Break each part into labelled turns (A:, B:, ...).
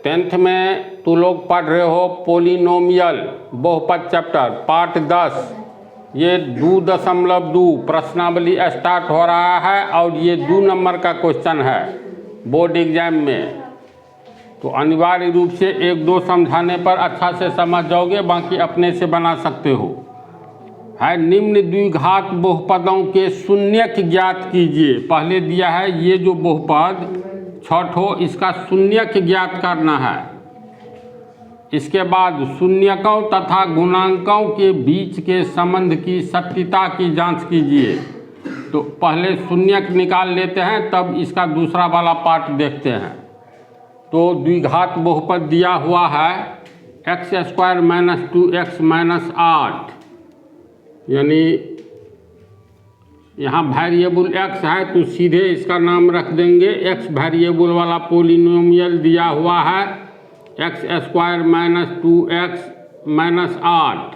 A: 10th में तू लोग पढ़ रहे हो पोलिनोमियल बहुपद चैप्टर पार्ट 10। ये 2.2 प्रश्नावली स्टार्ट हो रहा है और ये 2 नंबर का क्वेश्चन है बोर्ड एग्जाम में। तो अनिवार्य रूप से 1-2 समझाने पर अच्छा से समझ जाओगे, बाकी अपने से बना सकते हो। है निम्न द्विघात बहुपदों के शून्यक ज्ञात कीजिए। पहले दिया है ये जो बहुपद छठो, इसका शून्यक ज्ञात करना है। इसके बाद शून्यकों तथा गुणांकों के बीच के संबंध की सत्यता की जांच कीजिए। तो पहले शून्यक निकाल लेते हैं, तब इसका दूसरा वाला पार्ट देखते हैं। तो द्विघात बहुपद दिया हुआ है x² - 2x - 8, यानी यहाँ वेरिएबल x है तो सीधे इसका नाम रख देंगे x। वेरिएबल वाला पोलिनोमियल दिया हुआ है x² - 2x - 8।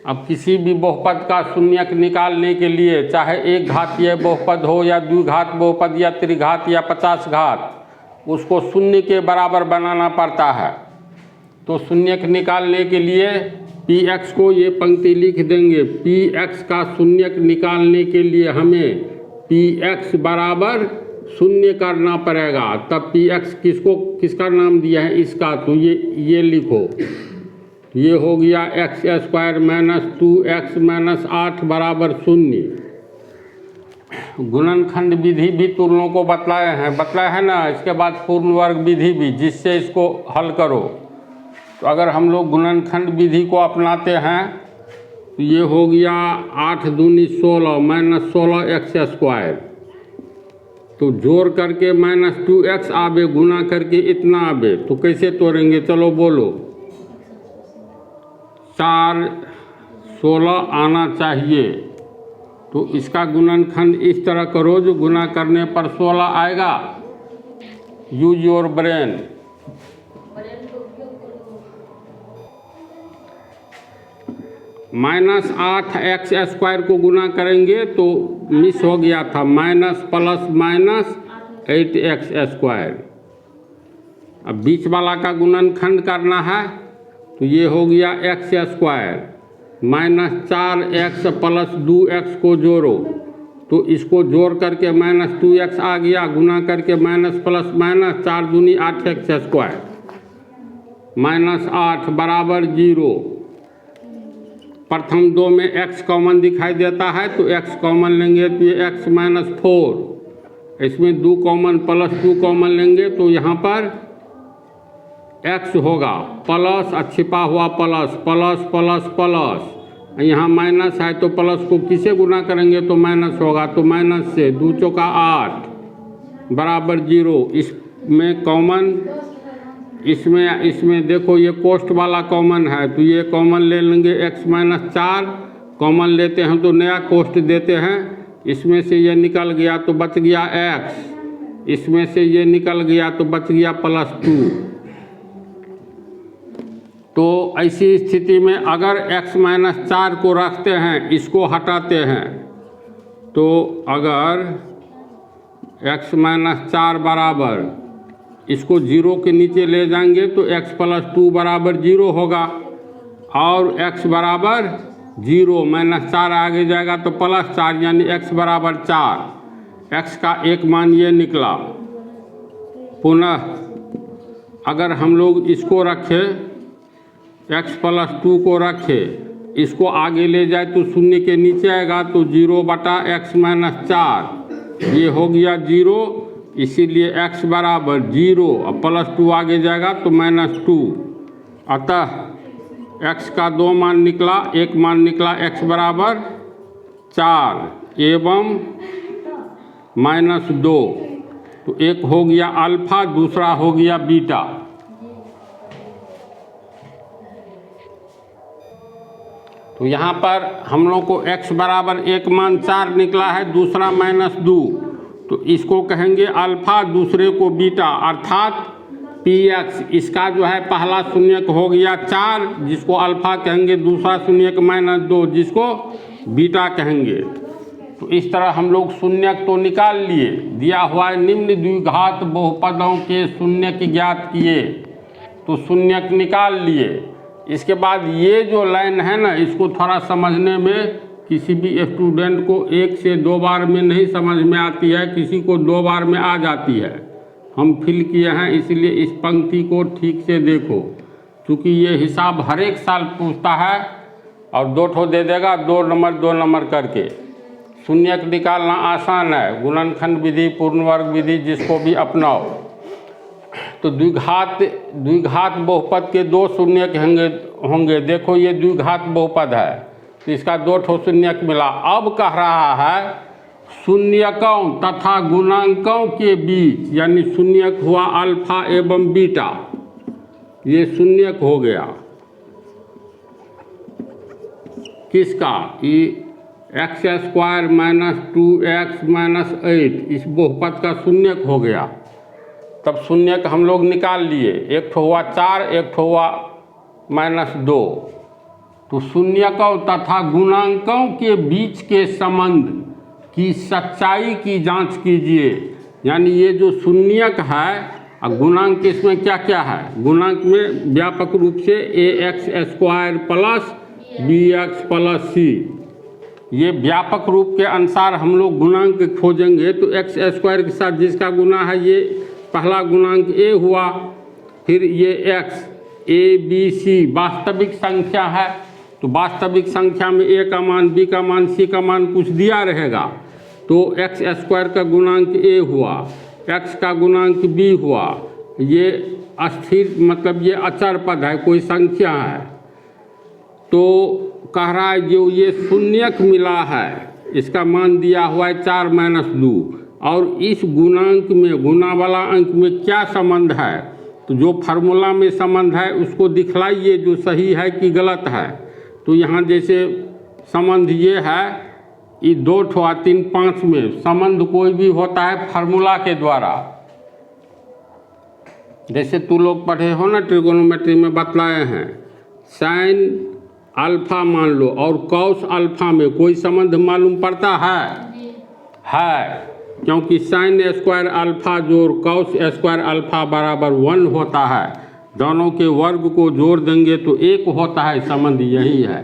A: अब किसी भी बहुपद का शून्यक निकालने के लिए, चाहे एक घातीय बहुपद हो या द्विघात बहुपद या त्रिघात या 50 घात, उसको शून्य के बराबर बनाना पड़ता है। तो शून्यक निकालने के लिए px को ये पंक्ति लिख देंगे। px का शून्यक निकालने के लिए हमें px बराबर शून्य करना पड़ेगा। तब px किसका नाम दिया है, इसका। तो ये लिखो, ये हो गया x² - 2x - 8 बराबर 0। गुणनखंड विधि भी तुम लोगों को बताया है ना। इसके बाद पूर्ण वर्ग विधि भी, जिससे इसको हल करो। तो अगर हम लोग गुणनखंड विधि को अपनाते हैं तो ये हो गया 8 दूनी 16 - 16x²। तो जोड़ करके -2x आवे, गुना करके इतना आवे। तो कैसे तोड़ेंगे, चलो बोलो। 4 16 आना चाहिए। तो इसका गुणनखंड इस तरह करो जो गुना करने पर 16 आएगा। Use your brain. -8x² को गुना करेंगे तो मिस हो गया था, माइनस प्लस माइनस 8x²। अब बीच वाला का गुणनखंड करना है तो ये हो गया x² -4x + 2x को जोड़ो। तो इसको जोड़ करके -2x आ गया, गुना करके माइनस प्लस माइनस 4 दूनी 8x² -8 बराबर 0। प्रथम 2 में x कॉमन दिखाई देता है तो x कॉमन लेंगे तो ये x - 4। इसमें 2 कॉमन प्लस 2 कॉमन लेंगे तो यहाँ पर x होगा प्लस, छिपा हुआ प्लस प्लस प्लस प्लस। यहाँ माइनस है तो प्लस को किसे गुना करेंगे तो माइनस होगा। तो माइनस से 2 चौका 8 बराबर 0। इसमें कॉमन, इसमें देखो ये कोष्ठ वाला कॉमन है तो ये कॉमन ले लेंगे। x - 4 कॉमन लेते हैं तो नया कोष्ठ देते हैं। इसमें से ये निकल गया तो बच गया x, इसमें से ये निकल गया तो बच गया +2। तो ऐसी स्थिति में अगर x - 4 को रखते हैं, इसको हटाते हैं, तो अगर x - 4 बराबर, इसको 0 के नीचे ले जाएंगे तो x + 2 बराबर 0 होगा। और x बराबर 0 -4 आगे जाएगा तो +4, यानी x बराबर 4। x का एक मान ये निकला। पुनः अगर हम लोग इसको रखें, x + 2 को रखें, इसको आगे ले जाए तो शून्य के नीचे आएगा तो 0/x - 4 ये हो गया 0। इसीलिए x बराबर 0 और +2 आगे जाएगा तो -2। अतः x का 2 मान निकला, एक मान निकला x बराबर 4 एवं -2। तो एक हो गया अल्फा, दूसरा हो गया बीटा। तो यहाँ पर हम लोग को x बराबर एक मान 4 निकला है, दूसरा -2। तो इसको कहेंगे अल्फा, दूसरे को बीटा, अर्थात px। इसका जो है पहला शून्यक हो गया 4, जिसको अल्फा कहेंगे, दूसरा शून्यक -2 जिसको बीटा कहेंगे। तो इस तरह हम लोग शून्यक तो निकाल लिए, दिया हुआ है निम्न द्विघात बहुपदों के शून्यक ज्ञात किए, तो शून्यक निकाल लिए। इसके बाद ये जो लाइन है ना, इसको थोड़ा समझने में किसी भी स्टूडेंट को 1 से 2 बार में नहीं समझ में आती है, किसी को 2 बार में आ जाती है। हम फिल किए हैं, इसलिए इस पंक्ति को ठीक से देखो, क्योंकि ये हिसाब हर एक साल पूछता है और 2 ठो दे देगा, 2 नंबर करके। शून्यक निकालना आसान है, गुणनखंड विधि, पूर्ण वर्ग विधि, जिसको भी अपनाओ। तो द्विघात बहुपद के 2 शून्यक होंगे। देखो ये द्विघात बहुपद है, तो इसका 2 ठो शून्यक मिला। अब कह रहा है शून्यकों तथा गुणांकों के बीच, यानी शून्यक हुआ अल्फा एवं बीटा, ये शून्यक हो गया किसका, ये x² माइनस 2x माइनस 8, इस बहुपद का शून्यक हो गया। तब शून्यक हम लोग निकाल लिए, एक ठो हुआ 4, एक ठो हुआ -2। तो शून्यकों तथा गुणांकों के बीच के संबंध की सच्चाई की जांच कीजिए। यानी ये जो शून्यक है और गुणांक, इसमें क्या क्या है, गुणांक में व्यापक रूप से ax² plus bx plus c, ये व्यापक रूप के अनुसार हम लोग गुणांक खोजेंगे। तो x² के साथ जिसका गुना है, ये पहला गुणांक a हुआ, फिर ये x, a b c वास्तविक संख्या है, तो वास्तविक संख्या में a का मान, b का मान, c का मान कुछ दिया रहेगा। तो x² का गुणांक a हुआ, x का गुणांक b हुआ, ये अस्थिर मतलब ये अचर पद है, कोई संख्या है। तो कह रहा है जो ये शून्यक मिला है, इसका मान दिया हुआ है 4 माइनस 2, और इस गुणांक में, गुना वाला अंक में क्या संबंध है, तो जो फार्मूला में संबंध है उसको दिखलाइए, जो सही है कि गलत है। तो यहाँ जैसे संबंध ये है, ये 2 ठो 3 5 में संबंध कोई भी होता है फार्मूला के द्वारा। जैसे तू लोग पढ़े हो ना, ट्रिगोनोमेट्री में बतलाए हैं, साइन अल्फा मान लो और कॉस अल्फा में कोई संबंध मालूम पड़ता है, क्योंकि साइन स्क्वायर अल्फा जोड़ कॉस स्क्वायर अल्फा बराबर 1 होता है। दोनों के वर्ग को जोड़ देंगे तो 1 होता है, संबंध यही है।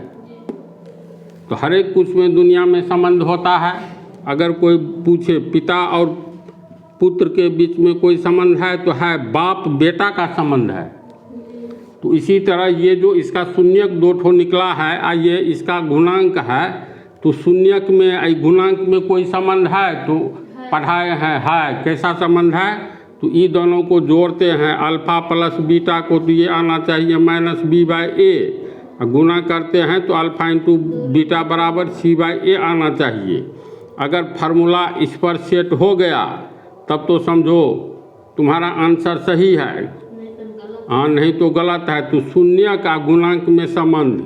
A: तो हर एक कुछ में दुनिया में संबंध होता है। अगर कोई पूछे पिता और पुत्र के बीच में कोई संबंध है, तो है बाप बेटा का संबंध है। तो इसी तरह ये जो इसका शून्यक 2 ठो निकला है, ये इसका गुणांक है, तो शून्यक में गुणांक में कोई संबंध है, तो पढ़ाए हैं है कैसा संबंध है, तो ये दोनों को जोड़ते हैं, अल्फा प्लस बीटा को तो ये आना चाहिए -b/a, गुना करते हैं तो अल्फा इंटू बीटा बराबर c/a आना चाहिए। अगर फार्मूला इस पर सेट हो गया तब तो समझो तुम्हारा आंसर सही है, हाँ नहीं तो गलत है। तो शून्य का गुणांक में संबंध,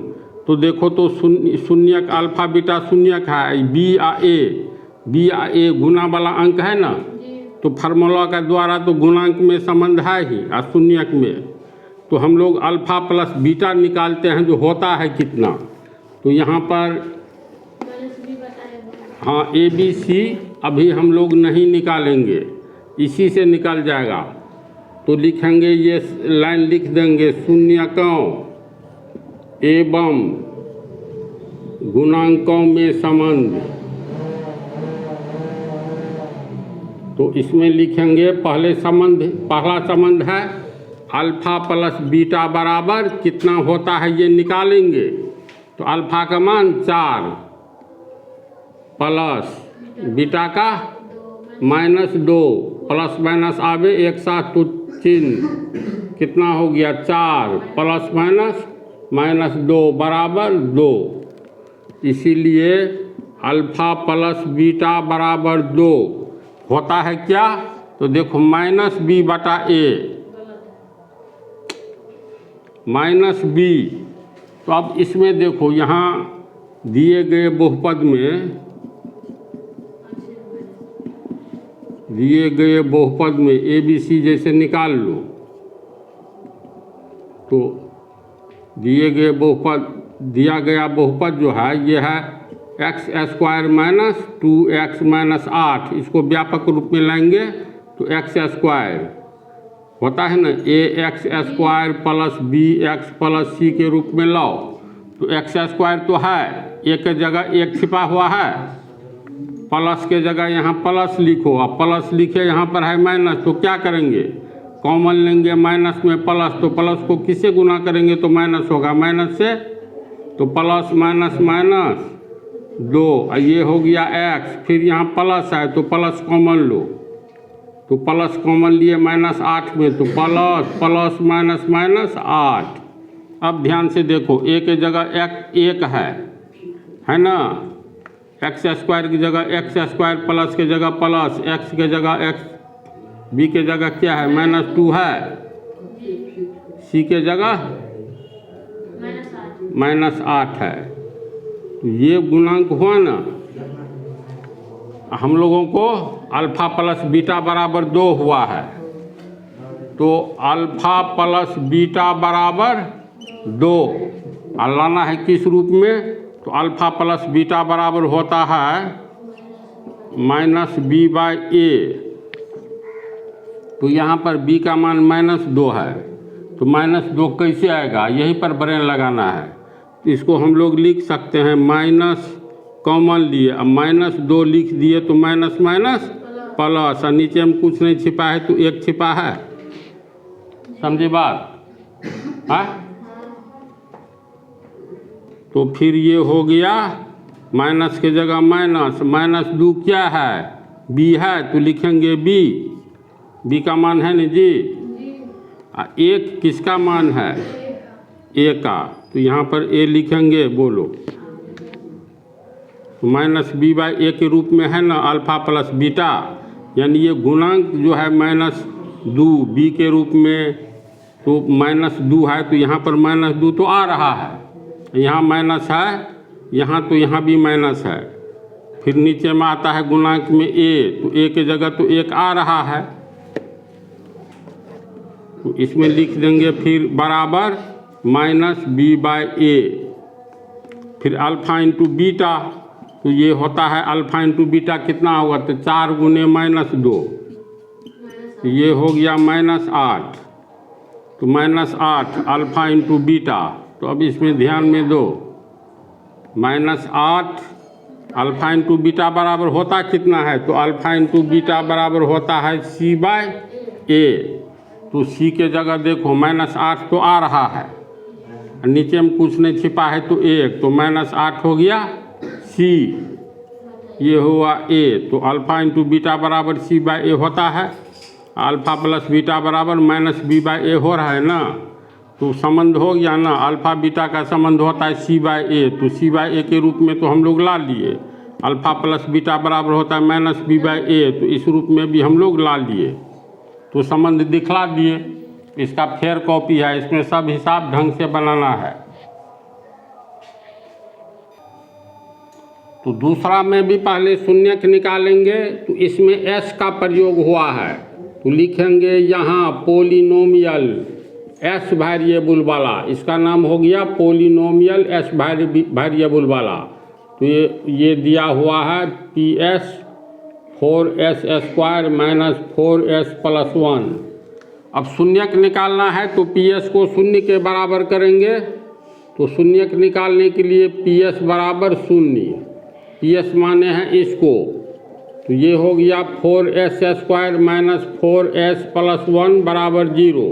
A: तो देखो तो शून्यक अल्फा बीटा शून्यक है, b आ a गुना वाला अंक है ना, तो फार्मूला का द्वारा तो गुणांक में संबंध है ही, और शून्यक में तो हम लोग अल्फा प्लस बीटा निकालते हैं, जो होता है कितना। तो यहाँ पर हाँ ABC अभी हम लोग नहीं निकालेंगे, इसी से निकल जाएगा। तो लिखेंगे, ये लाइन लिख देंगे, शून्यकों एवं गुणांकों में संबंध। तो इसमें लिखेंगे पहला संबंध है अल्फा प्लस बीटा बराबर कितना होता है, ये निकालेंगे। तो अल्फा का मान 4 प्लस बीटा का -2, प्लस माइनस आवे एक साथ तो चिन्ह कितना हो गया 4 प्लस माइनस 2 बराबर 2। इसीलिए अल्फा प्लस बीटा बराबर 2 होता है क्या, तो देखो -b/a -b। तो अब इसमें देखो, यहाँ दिए गए बहुपद में ABC जैसे निकाल लो, तो दिया गया बहुपद जो है ये है x square minus 2x minus 8, इसको व्यापक रूप में लाएंगे तो एक्स स्क्वायर होता है ना, A X square plus B X plus C के रूप में लाओ तो एक्स स्क्वायर तो है, एक के जगह एक छिपा हुआ है, प्लस के जगह यहाँ प्लस लिखो, अब प्लस लिखे यहाँ पर है माइनस, तो क्या करेंगे, कॉमन लेंगे माइनस में प्लस, तो प्लस को किससे गुना करेंगे तो माइनस होगा, माइनस से, तो प्लस माइनस माइनस 2, ये हो गया एक्स, फिर यहाँ प्लस है तो प्लस कॉमन लो, तो प्लस कॉमन लिए माइनस 8 में, तो प्लस प्लस माइनस माइनस 8। अब ध्यान से देखो, ए के जगह एक है ना, एक्स स्क्वायर की जगह एक्स स्क्वायर, प्लस के जगह प्लस, एक्स के जगह एक्स, बी के जगह क्या है -2 है, सी के जगह -8 है, तो ये गुणांक हुआ ना। हम लोगों को अल्फा प्लस बीटा बराबर 2 हुआ है, तो अल्फा प्लस बीटा बराबर 2 लाना है किस रूप में, तो अल्फा प्लस बीटा बराबर होता है -b/a, तो यहाँ पर b का मान -2 है, तो -2 कैसे आएगा, यहीं पर ब्रेन लगाना है, तो इसको हम लोग लिख सकते हैं माइनस कॉमन लिए, अब -2 लिख दिए तो माइनस माइनस प्लस, और नीचे में कुछ नहीं छिपा है तो एक छिपा है, समझे बात, हाँ। तो फिर ये हो गया माइनस के जगह माइनस, -2 क्या है, b है, तो लिखेंगे b का मान है ना जी, एक किसका मान है, a का, तो यहाँ पर a लिखेंगे, बोलो, -b/a के रूप में है ना अल्फा प्लस बीटा, यानी ये गुणांक जो है -2 b के रूप में, तो -2 है, तो यहाँ पर -2 तो आ रहा है, यहाँ माइनस है, यहाँ तो यहाँ भी माइनस है, फिर नीचे में आता है गुणांक में a, तो a के जगह तो 1 आ रहा है, तो इसमें लिख देंगे फिर बराबर -b/a, फिर अल्फा इंटू बीटा, तो ये होता है अल्फा इंटू बीटा कितना होगा, तो 4 गुने -2, तो ये हो गया -8, तो -8 अल्फा इंटू बीटा, तो अब इसमें ध्यान में दो, -8 अल्फा इंटू बीटा बराबर होता कितना है, तो अल्फा इंटू बीटा बराबर होता है c/a, तो c के जगह देखो -8 तो आ रहा है, नीचे में कुछ नहीं छिपा है तो 1, तो -8 हो गया c, ये हुआ a, तो अल्फा इंटू बीटा बराबर c/a होता है, अल्फा प्लस बीटा बराबर -b/a हो रहा है ना, तो संबंध हो गया ना, अल्फा बीटा का संबंध होता है c/a, तो c/a के रूप में तो हम लोग ला लिए, अल्फा प्लस बीटा बराबर होता है -b/a, तो इस रूप में भी हम लोग ला लिए, तो संबंध दिखला दिए, इसका फेयर कॉपी है, इसमें सब हिसाब ढंग से बनाना है। तो दूसरा में भी पहले शून्यक निकालेंगे, तो इसमें s का प्रयोग हुआ है, तो लिखेंगे यहाँ पोलिनोमियल s वेरिएबल वाला, इसका नाम हो गया पोलिनोमियल s वेरिएबल वाला, तो ये दिया हुआ है PS 4s² माइनस 4s + 1। अब शून्यक निकालना है तो PS को शून्य के बराबर करेंगे, तो शून्यक निकालने के लिए PS बराबर 0, PS माने हैं इसको, तो ये हो गया 4s² माइनस 4s + 1 बराबर 0।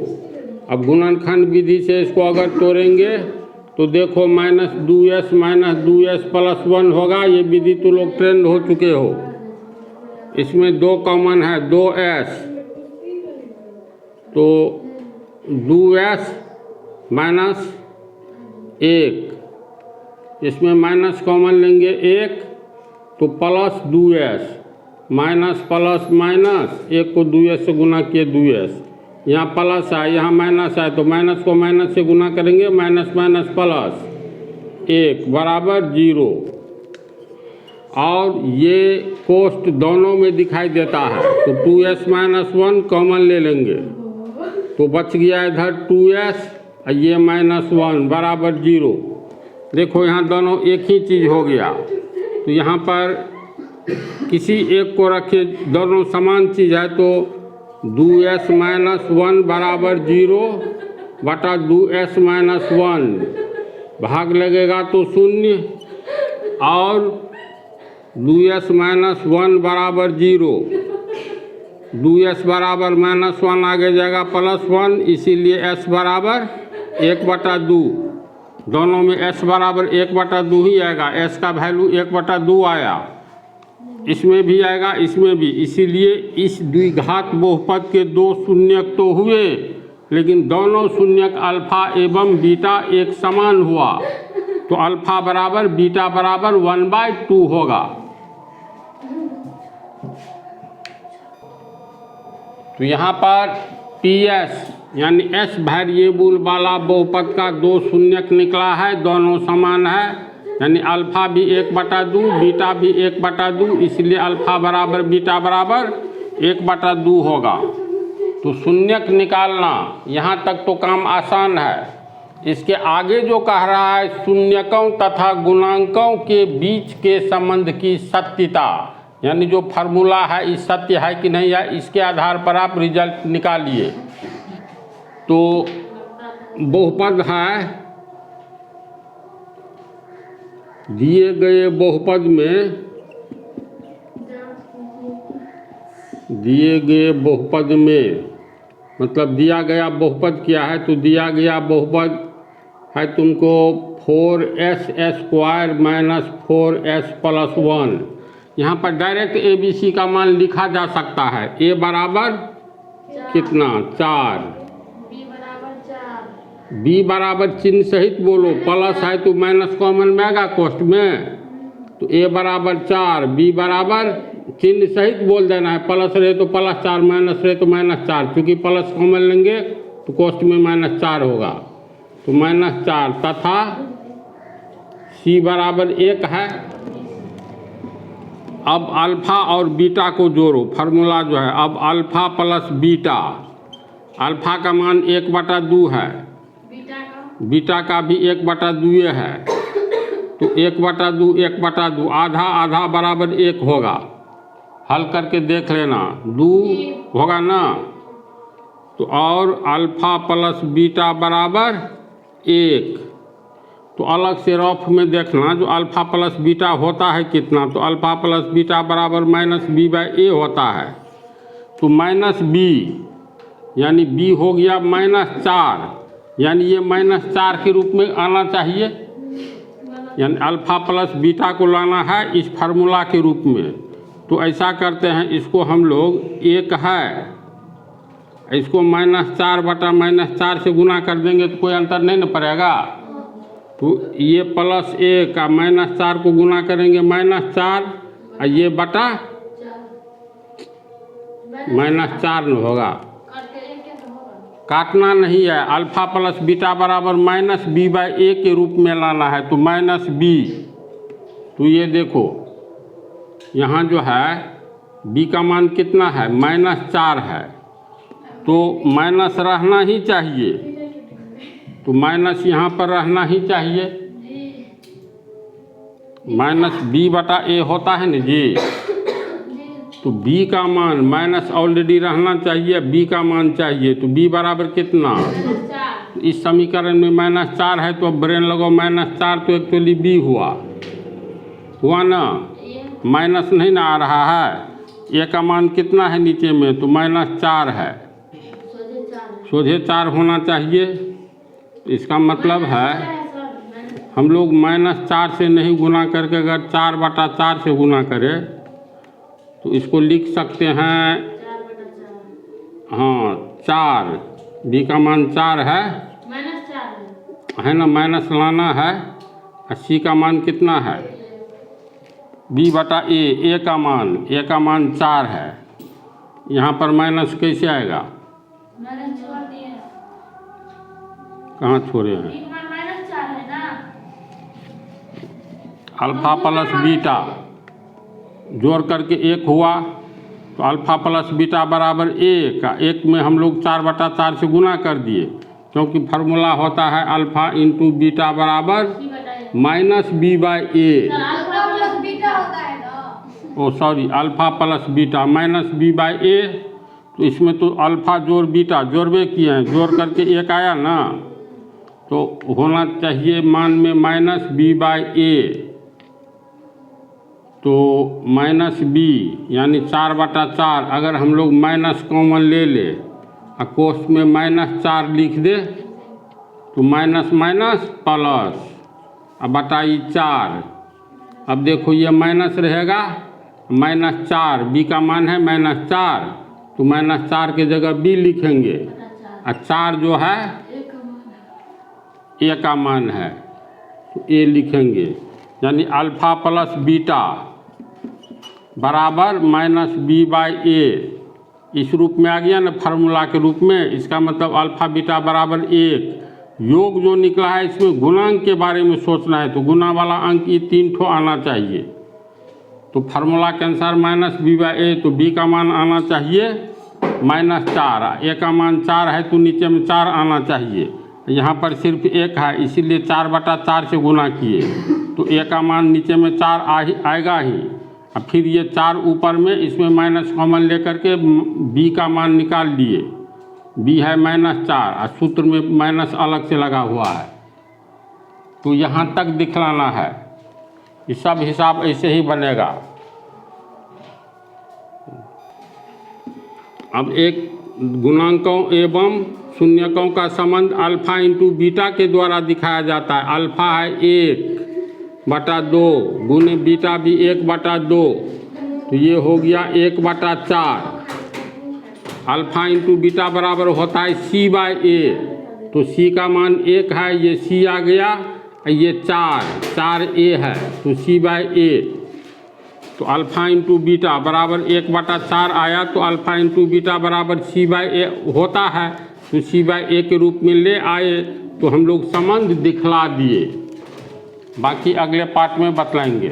A: अब गुणनखंड विधि से इसको अगर तोड़ेंगे तो देखो -2s माइनस 2s + 1 होगा, ये विधि तो लोग ट्रेंड हो चुके हो, इसमें 2 कॉमन है 2s, तो 2s माइनस 1, इसमें माइनस कॉमन लेंगे 1, तो plus 2s, minus plus minus, 1 को 2s से गुना किए 2s, यहाँ प्लस है यहाँ माइनस है, तो माइनस को माइनस से गुना करेंगे, माइनस माइनस प्लस 1 बराबर 0, और ये कोष्ट दोनों में दिखाई देता है, तो 2s माइनस 1 कॉमन ले लेंगे, तो बच गया इधर 2s, और ये -1 बराबर 0। देखो यहाँ दोनों एक ही चीज़ हो गया, तो यहाँ पर किसी एक को रखिए, दोनों समान चीज़ है, तो 2s माइनस 1 बराबर 0 बटा 2s माइनस 1, भाग लगेगा तो 0, और 2s माइनस 1 बराबर 0, 2s बराबर माइनस 1 आगे जाएगा प्लस 1, इसीलिए s बराबर 1/2। दोनों में s बराबर 1/2 ही आएगा, s का वैल्यू 1/2 आया, इसमें भी आएगा, इसमें भी, इसीलिए इस द्विघात बहुपद के दो शून्यक तो हुए, लेकिन दोनों शून्यक अल्फा एवं बीटा एक समान हुआ, तो अल्फा बराबर बीटा बराबर 1/2 होगा। तो यहाँ पर PS यानी s वेरिएबल वाला बहुपद का दो शून्यक निकला है, दोनों समान है, यानी अल्फा भी 1/2 बीटा भी 1/2, इसलिए अल्फा बराबर बीटा बराबर 1/2 होगा। तो शून्यक निकालना यहाँ तक तो काम आसान है। इसके आगे जो कह रहा है शून्यकों तथा गुणांकों के बीच के संबंध की सत्यता, यानी जो फार्मूला है इस सत्य है कि नहीं है, इसके आधार पर आप रिजल्ट निकालिए। तो बहुपद है, दिए गए बहुपद में मतलब दिया गया बहुपद क्या है, तो दिया गया बहुपद है तुमको 4s² माइनस 4s प्लस 1। यहाँ पर डायरेक्ट ABC का मान लिखा जा सकता है। a बराबर कितना 4, b बराबर चिन्ह सहित बोलो, प्लस है तो माइनस कॉमन में आएगा कोष्ट में, तो a बराबर 4, b बराबर चिन्ह सहित बोल देना है, प्लस रहे तो प्लस 4, माइनस रहे तो माइनस 4, क्योंकि प्लस कॉमन लेंगे तो कोष्ट में -4 होगा, तो -4 तथा c बराबर 1 है। अब अल्फा और बीटा को जोड़ो, फार्मूला जो है, अब अल्फा प्लस बीटा, अल्फा का मान 1/2 है, बीटा का भी 1/2 है, तो 1/2 1/2 आधा आधा बराबर 1 होगा। हल करके देख लेना, 2 होगा ना, तो और अल्फा प्लस बीटा बराबर 1, तो अलग से रफ में देखना जो अल्फा प्लस बीटा होता है कितना, तो अल्फा प्लस बीटा बराबर -b/a होता है, तो -b यानी b हो गया -4, यानी ये -4 के रूप में आना चाहिए, यानी अल्फा प्लस बीटा को लाना है इस फार्मूला के रूप में। तो ऐसा करते हैं, इसको हम लोग 1 है, इसको -4 बटा -4 से गुना कर देंगे तो कोई अंतर नहीं न पड़ेगा, तो ये +1 का -4 को गुना करेंगे -4, और ये बटा -4 न होगा, काटना नहीं है, अल्फा प्लस बीटा बराबर -b/a के रूप में लाना है, तो -b, तो ये देखो यहाँ जो है b का मान कितना है -4 है, तो माइनस रहना ही चाहिए, तो माइनस यहाँ पर रहना ही चाहिए, -b/a होता है न जी, तो b का मान माइनस ऑलरेडी रहना चाहिए, b का मान चाहिए, तो b बराबर कितना, इस समीकरण में -4 है, तो अब ब्रेन लगाओ, -4 तो एक्चुअली b हुआ ना, माइनस नहीं ना आ रहा है, a का मान कितना है नीचे में, तो -4 है, सोझे 4 होना चाहिए। इसका मतलब है हम लोग -4 से नहीं गुना करके अगर 4/4 से गुना करें तो इसको लिख सकते हैं, हाँ 4, b का मान 4 है ना, माइनस लाना है, c का मान कितना है b/a, a का मान 4 है, यहाँ पर माइनस कैसे आएगा, कहाँ छोड़े हैं, अल्फा प्लस बीटा जोड़ करके 1 हुआ, तो अल्फा प्लस बीटा बराबर 1 में हम लोग 4/4 से गुना कर दिए, क्योंकि फार्मूला होता है अल्फा इंटू बीटा बराबर -b/a। Alpha plus beta minus B by A. तो इसमें तो अल्फ़ा जोड़ बीटा जोड़वे किए हैं, जोड़ करके एक आया ना, तो होना चाहिए मान में माइनस बी बाई ए। तो माइनस बी यानी 4/4। अगर हम लोग माइनस कॉमन ले ले और कोष्ठ में -4 लिख दे तो माइनस माइनस प्लस, अब बताइए 4। अब देखो ये माइनस रहेगा, -4 बी का मान है -4, तो -4 की जगह बी लिखेंगे और 4 जो है ए का मान है तो ए लिखेंगे। यानी अल्फ़ा प्लस बीटा बराबर माइनस बी बाई ए। इस रूप में आ गया ना फार्मूला के रूप में। इसका मतलब अल्फ़ा बीटा बराबर 1। योग जो निकला है इसमें गुणांक के बारे में सोचना है, तो गुना वाला अंक ये 3 ठो आना चाहिए। तो फार्मूला के अनुसार माइनस बी बाई ए, तो बी का मान आना चाहिए -4, ए का मान 4 है तो नीचे में 4 आना चाहिए। यहाँ पर सिर्फ 1 है, इसीलिए 4/4 से गुना किए, तो ए का मान नीचे में 4 आएगा ही। अब फिर ये 4 ऊपर में, इसमें माइनस कॉमन लेकर के बी का मान निकाल लिए। बी है -4 और सूत्र में माइनस अलग से लगा हुआ है, तो यहाँ तक दिखलाना है। ये सब हिसाब ऐसे ही बनेगा। अब एक गुणांकों एवं शून्यकों का संबंध अल्फ़ा इंटू बीटा के द्वारा दिखाया जाता है। अल्फ़ा है 1/2 गुने बीटा भी 1/2, तो ये हो गया 1/4। अल्फ़ा इंटू बीटा बराबर होता है सी बाई ए, तो सी का मान 1 है, ये सी आ गया, ये 4 ए है, तो सी बाई ए। तो अल्फ़ा इंटू बीटा बराबर 1/4 आया, तो अल्फ़ा इंटू बीटा बराबर सी बाई ए होता है, तो सी बाई ए के रूप में ले आए, तो हम लोग संबंध दिखला दिए। बाकी अगले पार्ट में बतलाएंगे।